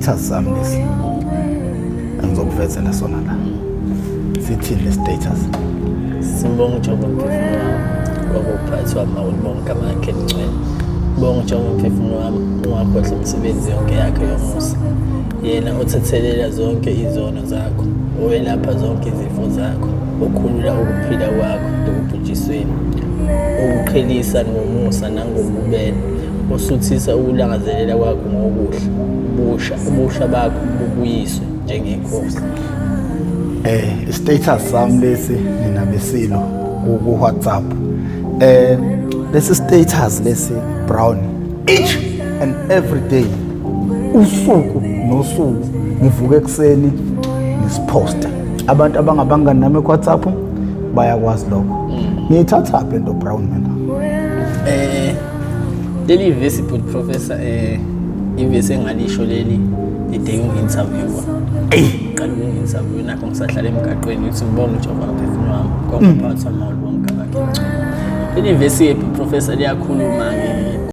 status sami lesi engizokuvezela sona la. Sithini le status? Sibonga uJehova umphefumulo wami wakuphathwa wami bonke amakhe engcwele. Bonga uJehova umphefumulo wami ungakhohlwa imisebenzi yonke yakhe yomusa. Yena othethelela zonke izono zakho, owelapha zonke izifo zakho, okhulula ukuphila kwakho ekubhujisweni, ukuqhelisa ngomusa nangobubele, osuthisa ukulangazelela kwakho ngokuhle, ubusha bakho bubuyiswe njengenkosi. Status sami lesi nina besilo ku WhatsApp. Lesi status lesi Brown each and every day usuku nosuku ngivuka ekseni ngisiposta. Abantu abangabangani nami ku WhatsApp bayakwazi lokho. Ngiyithatha phe into Brown mina. Leli verse but professor ivese ngalisho leli idinga uku-interviewa. Qala uku-interview nakho ngisahlala emgaqweni uthi ngibonga uJehova umphefumulo wami konke phakathi kwamawulu bonke abakhe. Leli verse but professor liyakhuluma